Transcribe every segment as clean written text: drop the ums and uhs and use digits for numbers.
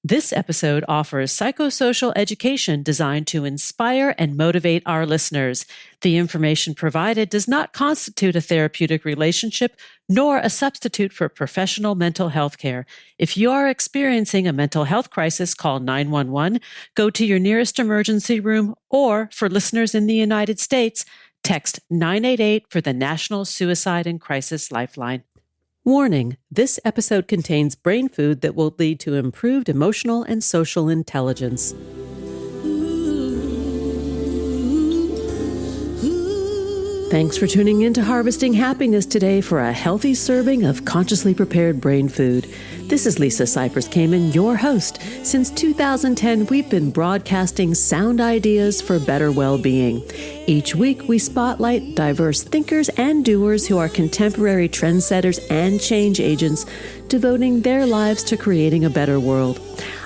This episode offers psychosocial education designed to inspire and motivate our listeners. The information provided does not constitute a therapeutic relationship nor a substitute for professional mental health care. If you are experiencing a mental health crisis, call 911, go to your nearest emergency room, or for listeners in the United States, text 988 for the National Suicide and Crisis Lifeline. Warning, this episode contains brain food that will lead to improved emotional and social intelligence. Thanks for tuning in to Harvesting Happiness today for a healthy serving of consciously prepared brain food. This is Lisa Cypers Kamen, your host. Since 2010, we've been broadcasting sound ideas for better well-being. Each week, we spotlight diverse thinkers and doers who are contemporary trendsetters and change agents, devoting their lives to creating a better world.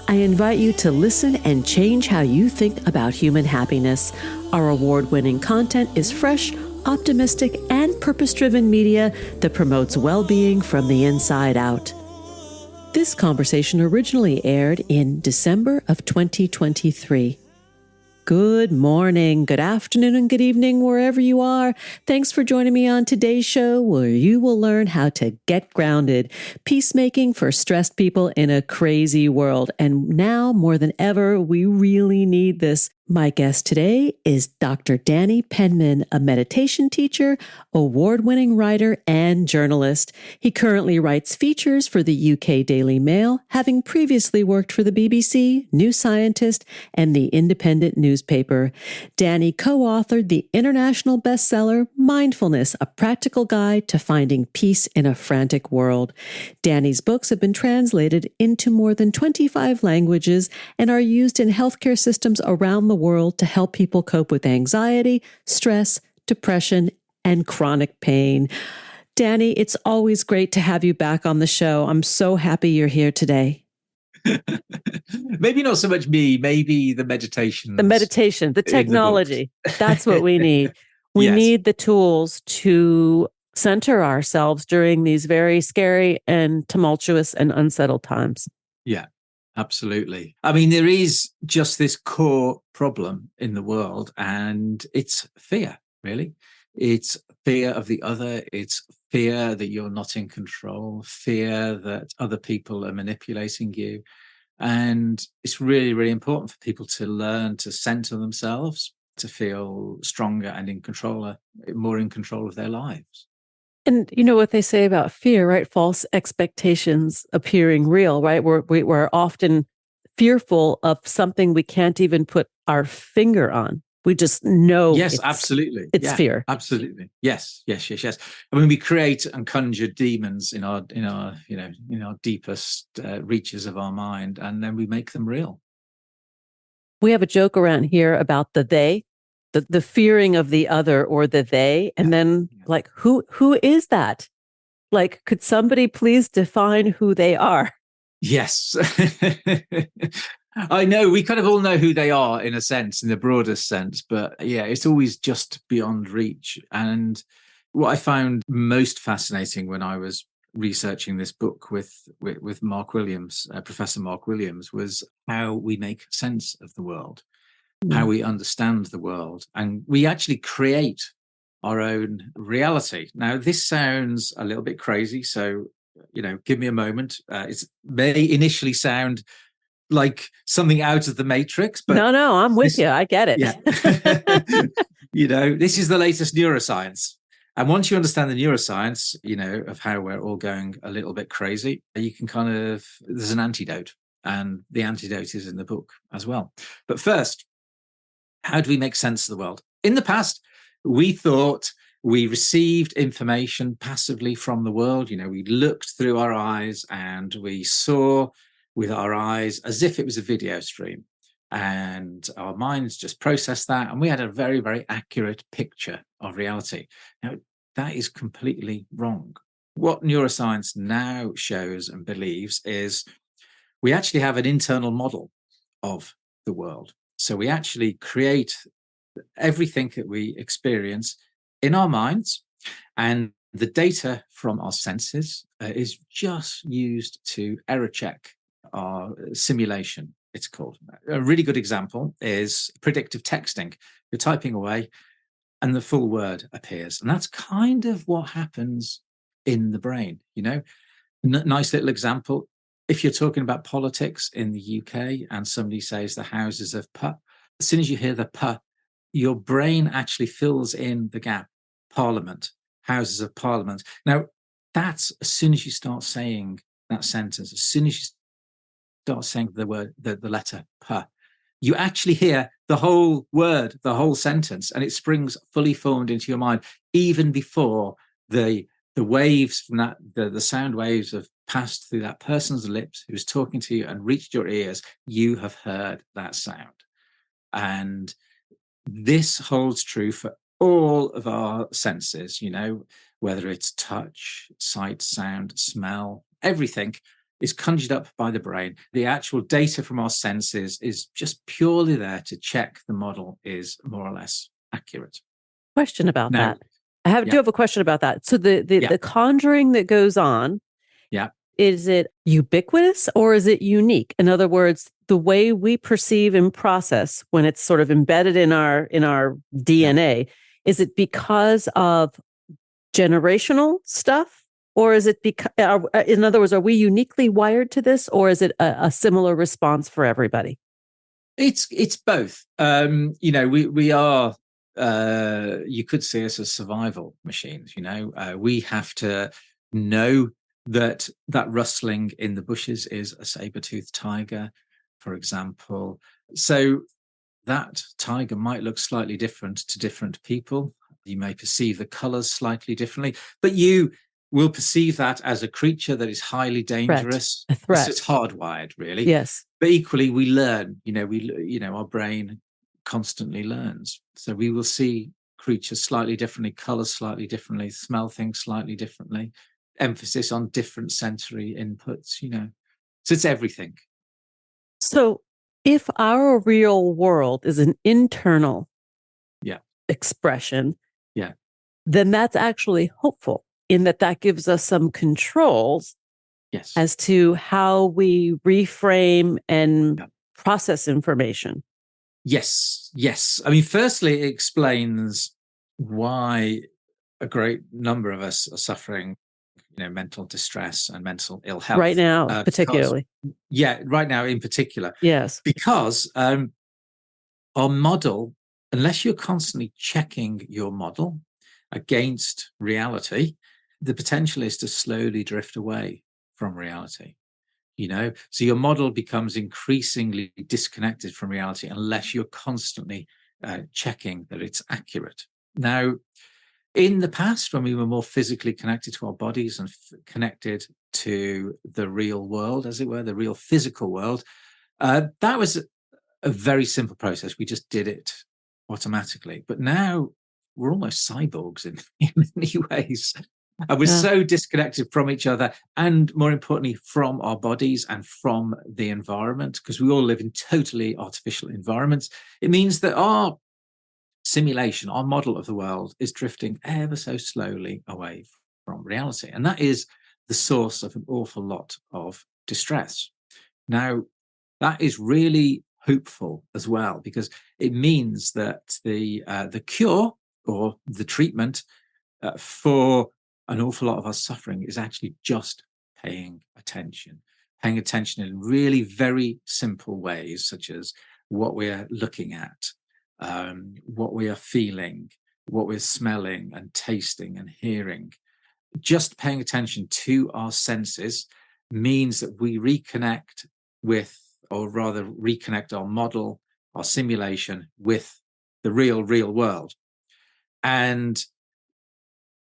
I invite you to listen and change how you think about human happiness. Our award-winning content is fresh, optimistic, and purpose-driven media that promotes well-being from the inside out. This conversation originally aired in December of 2023. Good morning, good afternoon, and good evening, wherever you are. Thanks for joining me on today's show, where you will learn how to get grounded, peacemaking for stressed people in a crazy world. And now, more than ever, we really need this. My guest today is Dr. Danny Penman, a meditation teacher, award-winning writer, and journalist. He currently writes features for the UK Daily Mail, having previously worked for the BBC, New Scientist, and the Independent newspaper. Danny co-authored the international bestseller Mindfulness, a practical guide to finding peace in a frantic world. Danny's books have been translated into more than 25 languages and are used in healthcare systems around the world to help people cope with anxiety, stress, depression, and chronic pain. Danny, it's always great to have you back on the show. I'm so happy you're here today. Maybe not so much me, maybe the meditation. The technology. That's what we need. We need the tools to center ourselves during these very scary and tumultuous and unsettled times. Yeah. Absolutely. I mean, there is just this core problem in the world, and it's fear, really. It's fear of the other. It's fear that you're not in control, fear that other people are manipulating you. And it's really, really important for people to learn to center themselves, to feel stronger and in control, more in control of their lives. And you know what they say about fear, right? False expectations appearing real, right? We're often fearful of something we can't even put our finger on. We just know. Yes, absolutely. It's fear. Absolutely. Yes. I mean, we create and conjure demons in our deepest reaches of our mind, and then we make them real. We have a joke around here about the they. The fearing of the other or the they, and then like, who is that? Like, could somebody please define who they are? Yes. I know we kind of all know who they are in a sense, in the broadest sense, but yeah, it's always just beyond reach. And what I found most fascinating when I was researching this book with Mark Williams, Professor Mark Williams, was how we make sense of the world. How we understand the world, and we actually create our own reality. Now, this sounds a little bit crazy, so give me a moment. It may initially sound like something out of the Matrix, but no, I'm with you. I get it. Yeah. This is the latest neuroscience, and once you understand the neuroscience, of how we're all going a little bit crazy, you can there's an antidote, and the antidote is in the book as well. But first, how do we make sense of the world? In the past, we thought we received information passively from the world. We looked through our eyes and we saw with our eyes as if it was a video stream. And our minds just processed that. And we had a very, very accurate picture of reality. Now, that is completely wrong. What neuroscience now shows and believes is we actually have an internal model of the world. So we actually create everything that we experience in our minds, and the data from our senses is just used to error check our simulation, it's called. A really good example is predictive texting. You're typing away and the full word appears. And that's kind of what happens in the brain, Nice little example. If you're talking about politics in the UK and somebody says the Houses of P, as soon as you hear the P, your brain actually fills in the gap. Parliament, Houses of Parliament. Now, that's as soon as you start saying that sentence, as soon as you start saying the word, the letter P, you actually hear the whole word, the whole sentence, and it springs fully formed into your mind, even before the waves from that, the sound waves have passed through that person's lips who's talking to you and reached your ears. You have heard that sound. And this holds true for all of our senses, whether it's touch, sight, sound, smell, everything is conjured up by the brain. The actual data from our senses is just purely there to check the model is more or less accurate. Question about that. I do have a question about that. So the conjuring that goes on, is it ubiquitous or is it unique? In other words, the way we perceive and process when it's sort of embedded in our DNA, is it because of generational stuff? Or is it because, in other words, are we uniquely wired to this, or is it a similar response for everybody? It's both. We are. You could see us as survival machines. We have to know that rustling in the bushes is a saber-toothed tiger, for example. So that tiger might look slightly different to different people. You may perceive the colors slightly differently, but you will perceive that as a creature that is highly dangerous. A threat. It's hardwired, really. Yes. But equally, we learn. Our brain constantly learns. So we will see creatures slightly differently, colors slightly differently, smell things slightly differently. Emphasis on different sensory inputs. So it's everything. So if our real world is an internal expression, then that's actually hopeful in that gives us some controls as to how we reframe and process information. Yes. I mean, firstly, it explains why a great number of us are suffering, mental distress and mental ill health. Right now, particularly. Right now in particular. Yes. Because our model, unless you're constantly checking your model against reality, the potential is to slowly drift away from reality. So your model becomes increasingly disconnected from reality unless you're constantly checking that it's accurate. Now, in the past, when we were more physically connected to our bodies and connected to the real world, as it were, the real physical world, that was a very simple process. We just did it automatically. But now we're almost cyborgs in many ways. And we're so disconnected from each other and, more importantly, from our bodies and from the environment, because we all live in totally artificial environments. It means that our simulation, our model of the world, is drifting ever so slowly away from reality. And that is the source of an awful lot of distress. Now, that is really hopeful as well, because it means that the cure or the treatment for an awful lot of our suffering is actually just paying attention in really very simple ways, such as what we're looking at, what we are feeling, what we're smelling and tasting and hearing. Just paying attention to our senses means that we reconnect with, or rather reconnect our model, our simulation with the real world. And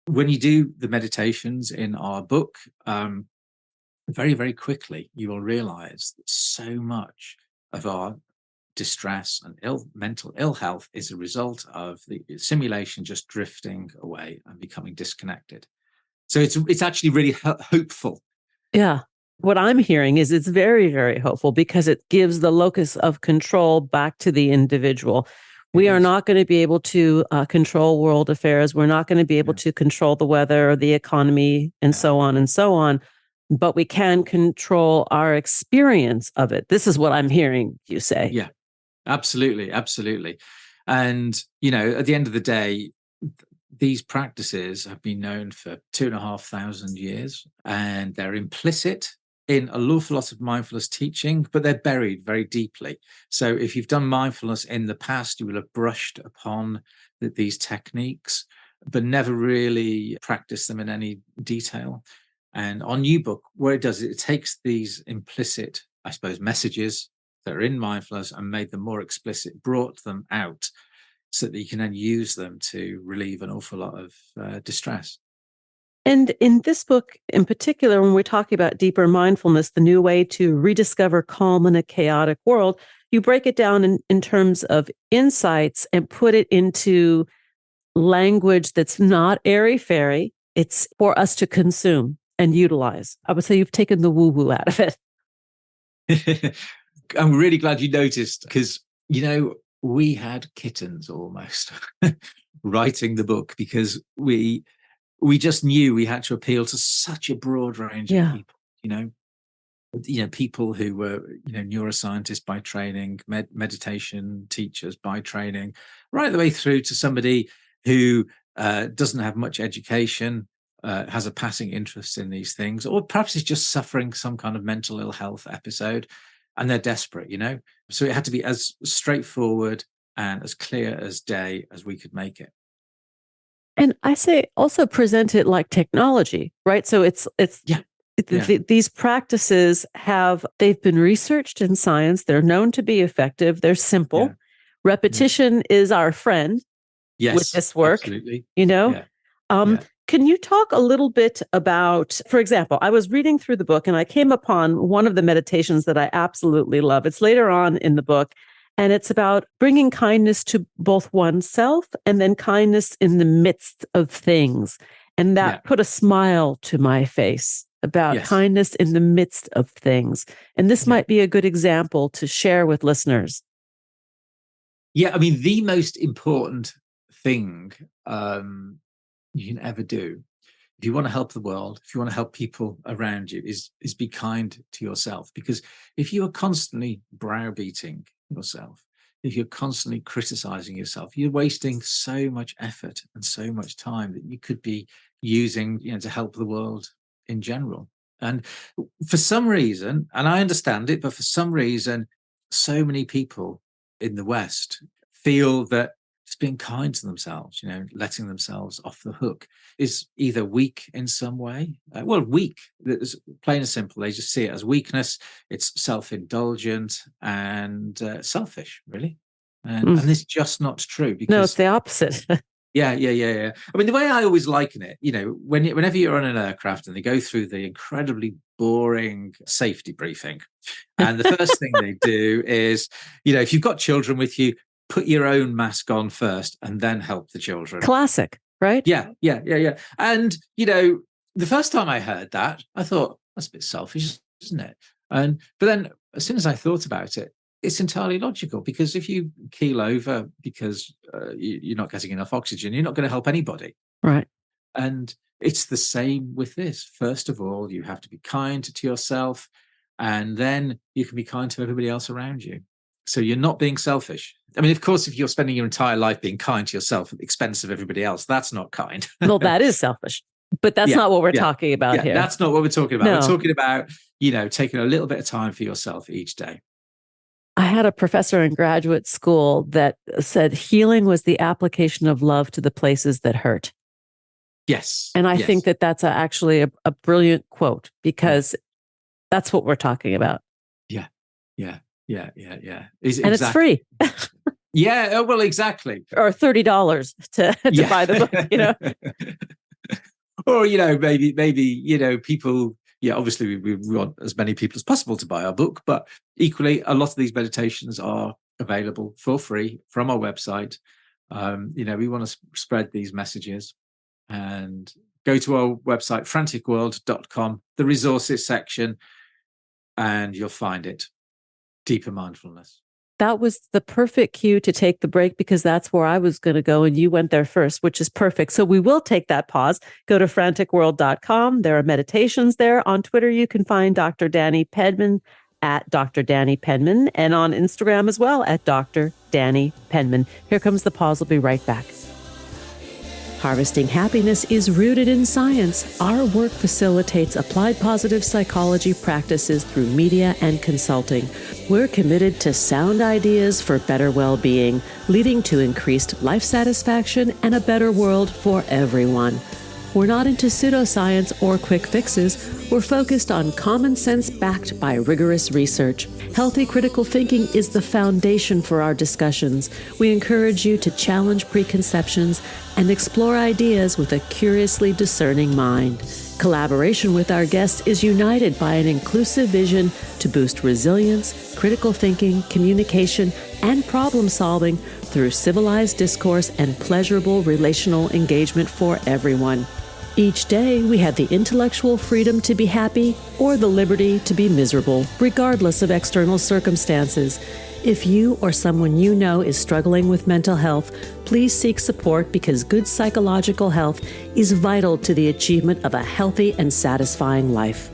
when you do the meditations in our book, very, very quickly, you will realize that so much of our distress and mental ill health is a result of the simulation just drifting away and becoming disconnected. So it's actually really hopeful. Yeah. What I'm hearing is it's very, very hopeful because it gives the locus of control back to the individual. We are not going to be able to control world affairs. We're not going to be able to control the weather or the economy and so on and so on. but we can control our experience of it. This is what I'm hearing you say. Yeah, absolutely. Absolutely. And, at the end of the day, these practices have been known for 2,500 years, and they're implicit in an awful lot of mindfulness teaching, but they're buried very deeply. So if you've done mindfulness in the past, you will have brushed upon these techniques, but never really practiced them in any detail. And on New Book, what it does, it takes these implicit, I suppose, messages that are in mindfulness and made them more explicit, brought them out so that you can then use them to relieve an awful lot of distress. And in this book in particular, when we're talking about deeper mindfulness, the new way to rediscover calm in a chaotic world, you break it down in terms of insights and put it into language that's not airy-fairy. It's for us to consume and utilize. I would say you've taken the woo-woo out of it. I'm really glad you noticed, because, we had kittens almost writing the book, because we just knew we had to appeal to such a broad range of people, people who were, neuroscientists by training, meditation teachers by training, right the way through to somebody who doesn't have much education, has a passing interest in these things, or perhaps is just suffering some kind of mental ill health episode and they're desperate, So it had to be as straightforward and as clear as day as we could make it. And I say also present it like technology, right? So these practices they've been researched in science. They're known to be effective. They're simple. Yeah. Repetition is our friend with this work, absolutely. Can you talk a little bit about, for example, I was reading through the book and I came upon one of the meditations that I absolutely love. It's later on in the book, and it's about bringing kindness to both oneself and then kindness in the midst of things. And that put a smile to my face about kindness in the midst of things. And this might be a good example to share with listeners. Yeah, I mean, the most important thing you can ever do, if you want to help the world, if you want to help people around you, is be kind to yourself. Because if you are constantly browbeating yourself, if you're constantly criticizing yourself, you're wasting so much effort and so much time that you could be using, to help the world in general. And for some reason, and I understand it, but for some reason, so many people in the West feel that just being kind to themselves, letting themselves off the hook, is either weak in some way. Weak, it's plain and simple. They just see it as weakness. It's self-indulgent and selfish, really. And it's just not true. Because, no, it's the opposite. Yeah. I mean, the way I always liken it, whenever you're on an aircraft and they go through the incredibly boring safety briefing, and the first thing they do is, if you've got children with you, put your own mask on first and then help the children. Classic, right? Yeah. And, the first time I heard that, I thought, that's a bit selfish, isn't it? But then as soon as I thought about it, it's entirely logical, because if you keel over because you're not getting enough oxygen, you're not going to help anybody. Right. And it's the same with this. First of all, you have to be kind to yourself, and then you can be kind to everybody else around you. So you're not being selfish. I mean, of course, if you're spending your entire life being kind to yourself at the expense of everybody else, that's not kind. Well, that is selfish. But that's not what we're talking about here. That's not what we're talking about. No. We're talking about, taking a little bit of time for yourself each day. I had a professor in graduate school that said healing was the application of love to the places that hurt. Yes. And I think that that's actually a brilliant quote, because that's what we're talking about. Yeah. And it's free. Yeah, well, exactly. Or $30 to buy the book, Or, maybe, people, obviously we want as many people as possible to buy our book, but equally, a lot of these meditations are available for free from our website. We want to spread these messages, and go to our website, franticworld.com, the resources section, and you'll find it. Deeper mindfulness. that was the perfect cue to take the break, because that's where I was going to go and you went there first, which is perfect. So we will take that pause. Go to franticworld.com. There are meditations there. On Twitter, you can find Dr. Danny Penman at Dr. Danny Penman, and on Instagram as well at Dr. Danny Penman. Here comes the pause. We'll be right back. Harvesting Happiness is rooted in science. Our work facilitates applied positive psychology practices through media and consulting. We're committed to sound ideas for better well-being, leading to increased life satisfaction and a better world for everyone. We're not into pseudoscience or quick fixes. We're focused on common sense backed by rigorous research. Healthy critical thinking is the foundation for our discussions. We encourage you to challenge preconceptions and explore ideas with a curiously discerning mind. Collaboration with our guests is united by an inclusive vision to boost resilience, critical thinking, communication, and problem solving through civilized discourse and pleasurable relational engagement for everyone. Each day, we have the intellectual freedom to be happy or the liberty to be miserable, regardless of external circumstances. If you or someone you know is struggling with mental health, please seek support, because good psychological health is vital to the achievement of a healthy and satisfying life.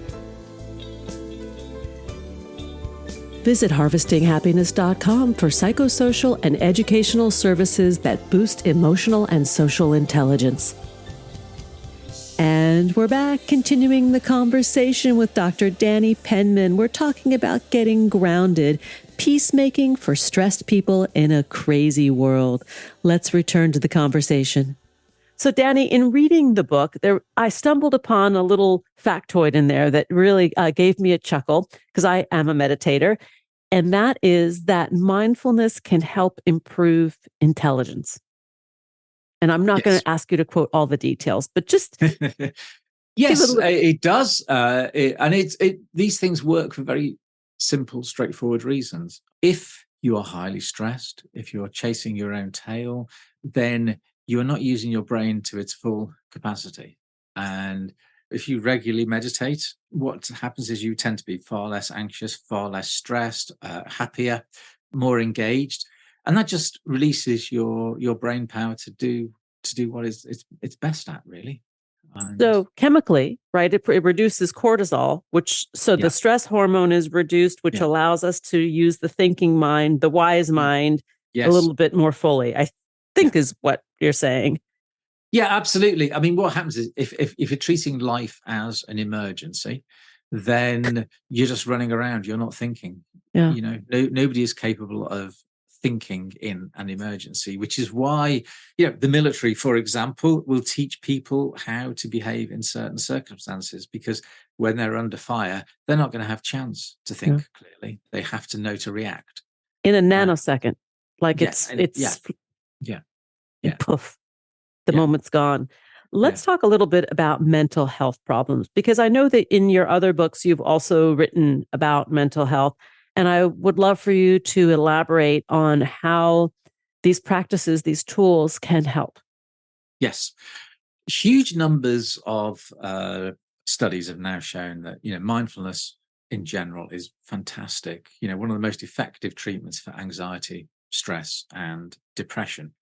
Visit harvestinghappiness.com for psychosocial and educational services that boost emotional and social intelligence. And we're back, continuing the conversation with Dr. Danny Penman. We're talking about getting grounded, peacemaking for stressed people in a crazy world. Let's return to the conversation. So, Danny, in reading the book, I stumbled upon a little factoid in there that really gave me a chuckle, because I am a meditator. And that is that mindfulness can help improve intelligence. And I'm not going to ask you to quote all the details, but just yes, it does. These things work for very simple, straightforward reasons. If you are highly stressed, if you're chasing your own tail, then you are not using your brain to its full capacity. And if you regularly meditate, what happens is you tend to be far less anxious, far less stressed, happier, more engaged. And that just releases your brain power to do what it's best at, really. So chemically, right, it reduces cortisol, the stress hormone is reduced, which allows us to use the thinking mind, the wise mind, a little bit more fully, I think is what you're saying. Yeah, absolutely. I mean, what happens is if you're treating life as an emergency, then you're just running around. You're not thinking. Yeah. Nobody is capable of thinking in an emergency, which is why, the military, for example, will teach people how to behave in certain circumstances, because when they're under fire, they're not going to have chance to think clearly. They have to know to react in a nanosecond. Poof. The moment's gone. Let's talk a little bit about mental health problems, because I know that in your other books, you've also written about mental health. And I would love for you to elaborate on how these practices, these tools can help. Yes. Huge numbers of studies have now shown that, mindfulness in general is fantastic. One of the most effective treatments for anxiety, stress, and depression.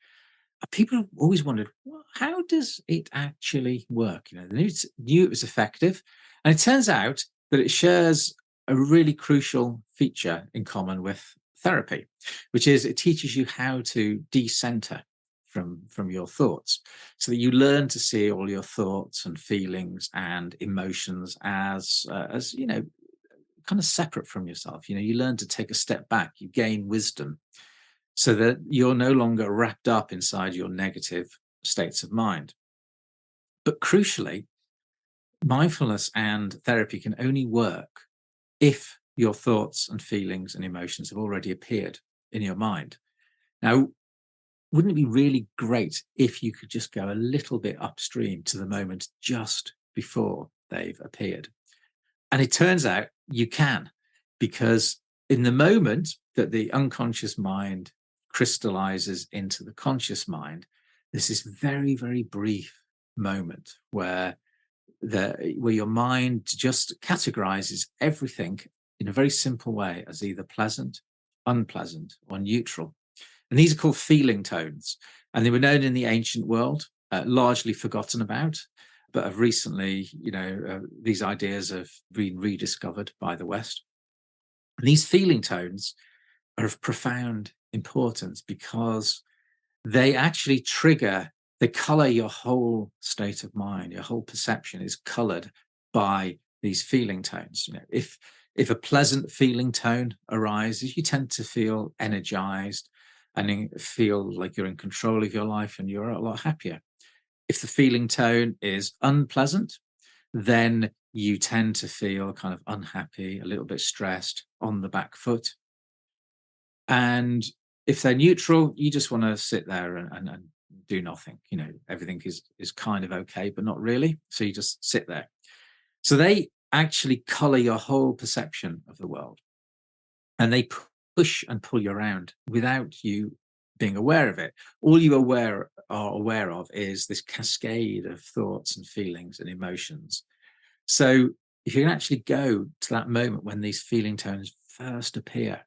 People have always wondered, well, how does it actually work? They knew it was effective. And it turns out that it shares a really crucial feature in common with therapy, which is it teaches you how to decenter from your thoughts, so that you learn to see all your thoughts and feelings and emotions as kind of separate from yourself. You learn to take a step back, you gain wisdom, so that you're no longer wrapped up inside your negative states of mind. But crucially, mindfulness and therapy can only work if your thoughts and feelings and emotions have already appeared in your mind. Now, wouldn't it be really great if you could just go a little bit upstream to the moment just before they've appeared? And it turns out you can, because in the moment that the unconscious mind crystallizes into the conscious mind, there's this very, very brief moment where your mind just categorizes everything in a very simple way as either pleasant unpleasant, or neutral. And these are called feeling tones. And they were known in the ancient world, largely forgotten about, but have recently, these ideas have been rediscovered by the West. And these feeling tones are of profound importance because they actually they color your whole state of mind. Your whole perception is colored by these feeling tones. If a pleasant feeling tone arises, you tend to feel energized and feel like you're in control of your life and you're a lot happier. If the feeling tone is unpleasant, then you tend to feel kind of unhappy, a little bit stressed, on the back foot. And if they're neutral, you just want to sit there and do nothing. Everything is kind of okay, but not really. So you just sit there. So they actually color your whole perception of the world. And they push and pull you around without you being aware of it. All you are aware of is this cascade of thoughts and feelings and emotions. So if you can actually go to that moment when these feeling tones first appear,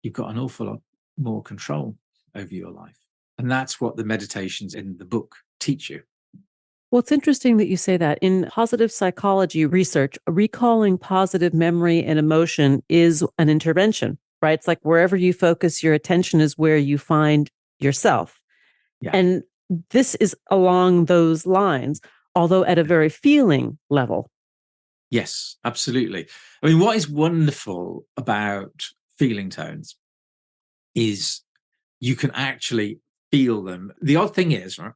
you've got an awful lot more control over your life. And that's what the meditations in the book teach you. Well, it's interesting that you say that. In positive psychology research, recalling positive memory and emotion is an intervention, right? It's like wherever you focus your attention is where you find yourself. Yeah. And this is along those lines, although at a very feeling level. Yes, absolutely. I mean, what is wonderful about feeling tones is you can actually feel them. The odd thing is, right,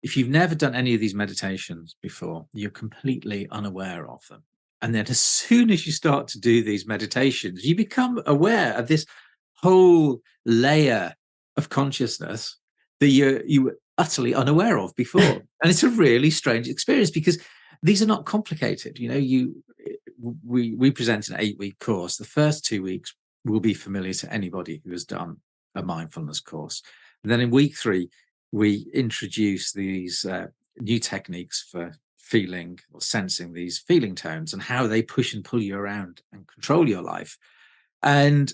if you've never done any of these meditations before, you're completely unaware of them. And then as soon as you start to do these meditations, you become aware of this whole layer of consciousness that you were utterly unaware of before. And it's a really strange experience because these are not complicated. We present an 8-week course. The first 2 weeks will be familiar to anybody who has done a mindfulness course. And then in week 3, we introduce these new techniques for feeling or sensing these feeling tones and how they push and pull you around and control your life. And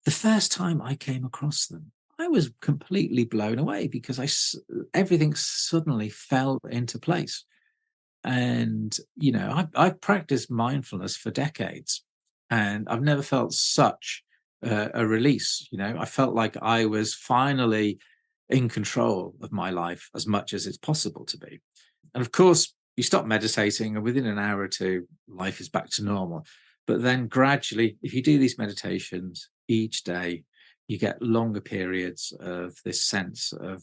the first time I came across them, I was completely blown away because everything suddenly fell into place. And, I've practiced mindfulness for decades and I've never felt such a release. I felt like I was finally in control of my life as much as it's possible to be. And of course, you stop meditating and within an hour or two, life is back to normal. But then gradually, if you do these meditations each day, you get longer periods of this sense of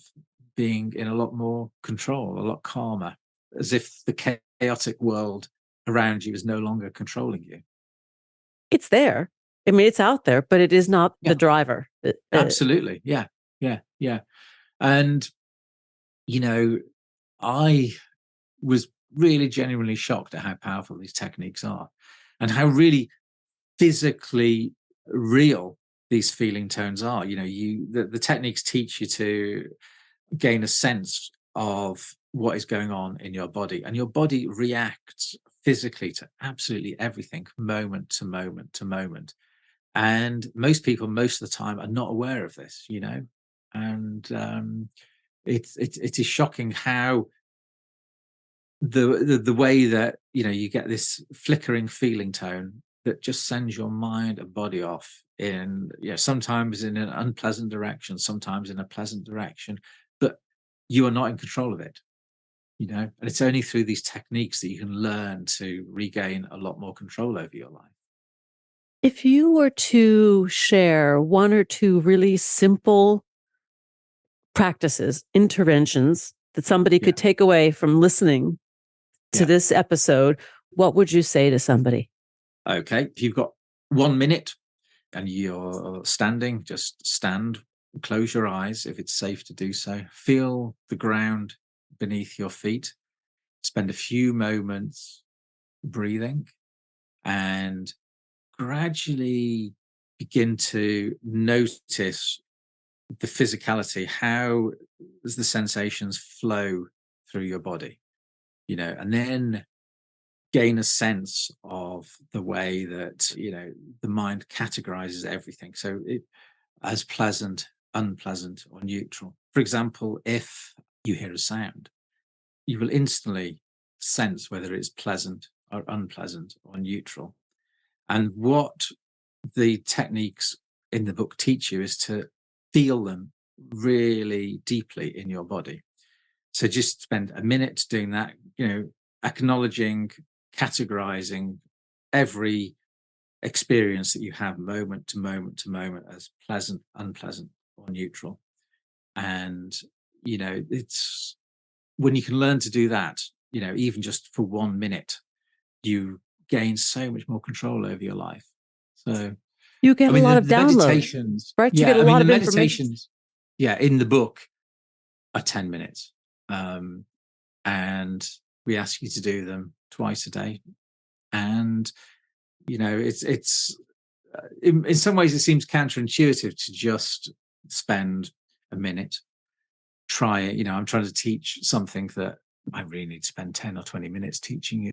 being in a lot more control, a lot calmer, as if the chaotic world around you is no longer controlling you. It's there. I mean, it's out there, but it is not Yeah. the driver. Absolutely. Yeah. And, I was really genuinely shocked at how powerful these techniques are and how really physically real these feeling tones are. The techniques teach you to gain a sense of what is going on in your body, and your body reacts physically to absolutely everything, moment to moment to moment. And most people, most of the time, are not aware of this, and it is shocking how the way that you get this flickering feeling tone that just sends your mind and body off in sometimes in an unpleasant direction, sometimes in a pleasant direction, but you are not in control of it. And it's only through these techniques that you can learn to regain a lot more control over your life. If you were to share one or two really simple practices, interventions that somebody could take away from listening to this episode, what would you say to somebody? Okay, if you've got 1 minute and you're standing, just stand, close your eyes if it's safe to do so. Feel the ground beneath your feet. Spend a few moments breathing and gradually begin to notice the physicality. How does the sensations flow through your body? And then gain a sense of the way that the mind categorizes everything. So as pleasant, unpleasant, or neutral. For example, if you hear a sound, you will instantly sense whether it's pleasant or unpleasant or neutral. And what the techniques in the book teach you is to feel them really deeply in your body. So just spend a minute doing that, acknowledging, categorizing every experience that you have moment to moment to moment as pleasant, unpleasant, or neutral. And, it's when you can learn to do that, even just for 1 minute, you gain so much more control over your life. So you get a lot of the downloads, meditations, right? You get a lot of meditations, in the book are 10 minutes. And we ask you to do them twice a day. And, it's in some ways it seems counterintuitive to just spend a minute, try it. I'm trying to teach something that I really need to spend 10 or 20 minutes teaching you.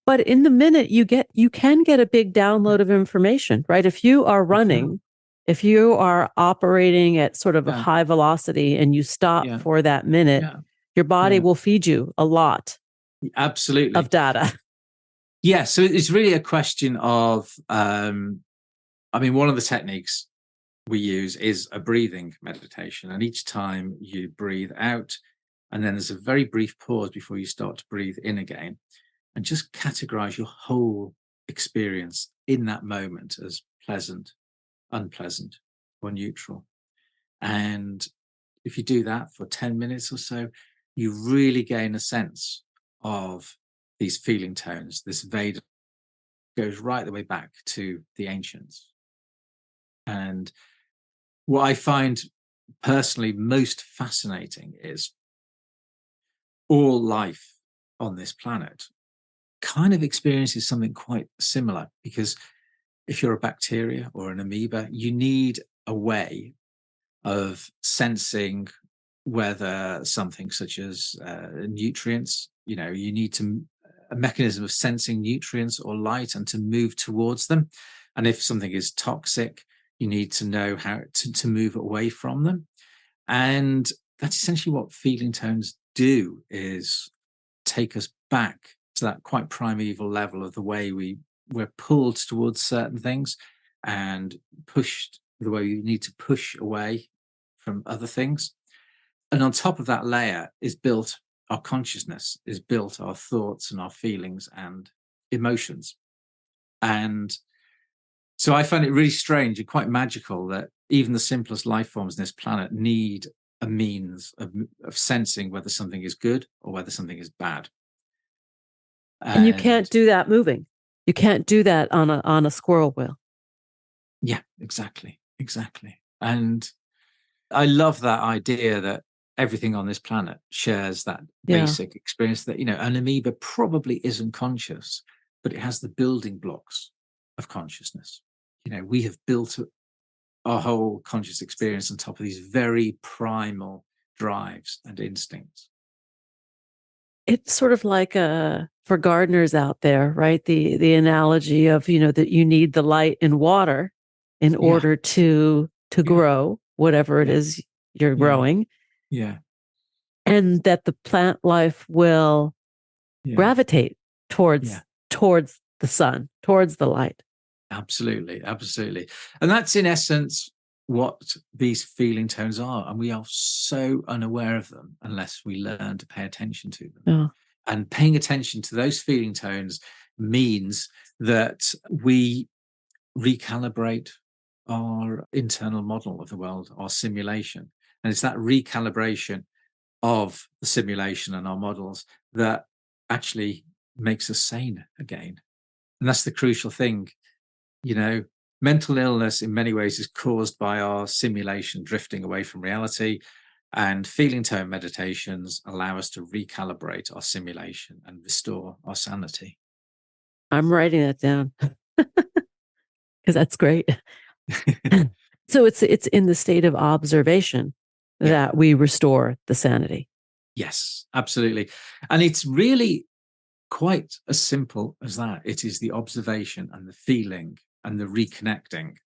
But in the minute you can get a big download of information, right? If you are running, if you are operating at sort of a high velocity and you stop for that minute, your body will feed you a lot absolutely of data. Yeah. So it's really a question of, one of the techniques we use is a breathing meditation. And each time you breathe out, and then there's a very brief pause before you start to breathe in again, and just categorize your whole experience in that moment as pleasant, unpleasant, or neutral. And if you do that for 10 minutes or so, you really gain a sense of these feeling tones. This Veda goes right the way back to the ancients. And what I find personally most fascinating is all life on this planet kind of experiences something quite similar, because if you're a bacteria or an amoeba, you need a way of sensing whether something such as nutrients, you need a mechanism of sensing nutrients or light and to move towards them. And if something is toxic, you need to know how to move away from them. And that's essentially what feeling tones do, is take us back to that quite primeval level of the way we're pulled towards certain things and pushed the way we need to push away from other things. And on top of that layer is built our consciousness, is built our thoughts and our feelings and emotions. And so I find it really strange and quite magical that even the simplest life forms on this planet need a means of sensing whether something is good or whether something is bad. And you can't do that moving. You can't do that on a squirrel wheel. Yeah, exactly. And I love that idea that everything on this planet shares that basic experience, that, an amoeba probably isn't conscious, but it has the building blocks of consciousness. We have built our whole conscious experience on top of these very primal drives and instincts. It's sort of like for gardeners out there, right? The analogy of, that you need the light and water in order to grow whatever it is you're growing. Yeah. And that the plant life will gravitate towards the sun, towards the light. Absolutely. And that's in essence what these feeling tones are. And we are so unaware of them unless we learn to pay attention to them. Oh. And paying attention to those feeling tones means that we recalibrate our internal model of the world, our simulation. And it's that recalibration of the simulation and our models that actually makes us sane again. And that's the crucial thing. Mental illness in many ways is caused by our simulation drifting away from reality, and feeling tone meditations allow us to recalibrate our simulation and restore our sanity. I'm writing that down because that's great. So it's in the state of observation that we restore the sanity. Yes, absolutely. And it's really quite as simple as that. It is the observation and the feeling and the reconnecting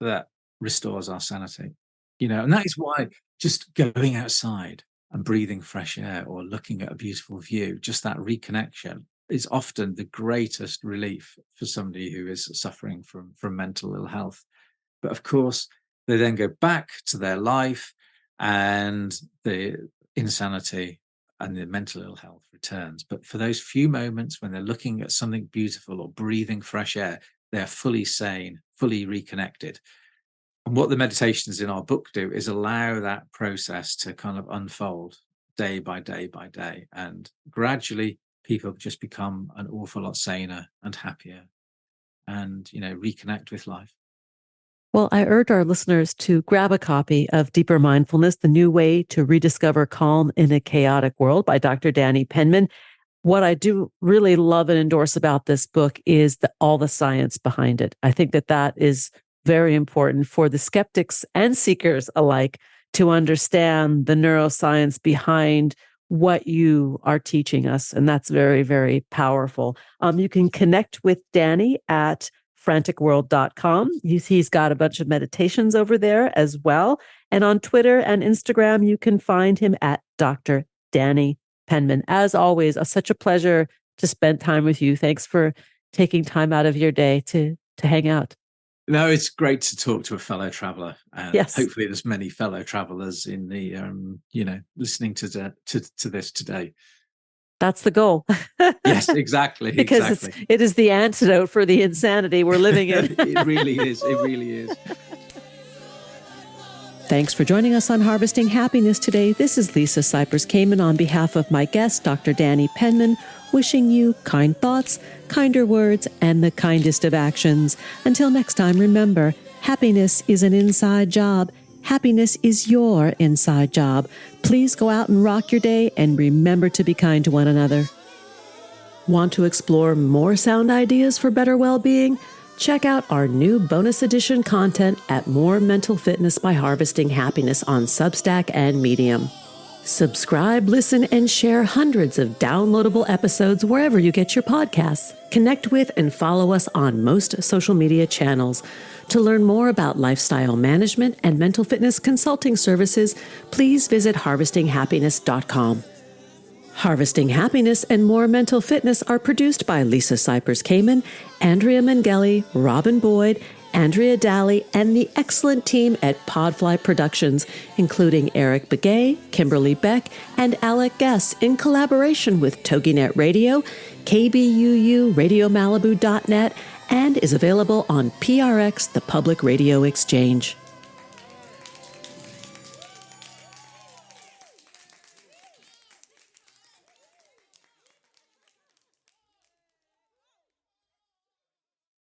that restores our sanity. And that is why just going outside and breathing fresh air or looking at a beautiful view, just that reconnection is often the greatest relief for somebody who is suffering from mental ill health. But of course, they then go back to their life and the insanity and the mental ill health returns. But for those few moments when they're looking at something beautiful or breathing fresh air, they're fully sane, fully reconnected. And what the meditations in our book do is allow that process to kind of unfold day by day by day. And gradually, people just become an awful lot saner and happier and, reconnect with life. Well, I urge our listeners to grab a copy of Deeper Mindfulness, The New Way to Rediscover Calm in a Chaotic World by Dr. Danny Penman. What I do really love and endorse about this book is all the science behind it. I think that is very important for the skeptics and seekers alike to understand the neuroscience behind what you are teaching us. And that's very, very powerful. You can connect with Danny at franticworld.com. He's got a bunch of meditations over there as well. And on Twitter and Instagram, you can find him at Dr. Danny Penman. As always, such a pleasure to spend time with you. Thanks for taking time out of your day to hang out. No, it's great to talk to a fellow traveler. And yes. Hopefully there's many fellow travelers in the, listening to this today. That's the goal. Yes, exactly. Because it is the antidote for the insanity we're living in. It really is. It really is. Thanks for joining us on Harvesting Happiness today. This is Lisa Cypers Kamen on behalf of my guest, Dr. Danny Penman, wishing you kind thoughts, kinder words, and the kindest of actions. Until next time, remember, happiness is an inside job. Happiness is your inside job. Please go out and rock your day and remember to be kind to one another. Want to explore more sound ideas for better well-being? Check out our new bonus edition content at More Mental Fitness by Harvesting Happiness on Substack and Medium. Subscribe, listen, and share hundreds of downloadable episodes wherever you get your podcasts. Connect with and follow us on most social media channels. To learn more about lifestyle management and mental fitness consulting services, please visit harvestinghappiness.com. Harvesting Happiness and More Mental Fitness are produced by Lisa Cypers Kamen, Andrea Mengele, Robin Boyd, Andrea Daly, and the excellent team at Podfly Productions, including Eric Begay, Kimberly Beck, and Alec Guess, in collaboration with TogiNet Radio, KBUU, RadioMalibu.net, and is available on PRX, the Public Radio Exchange.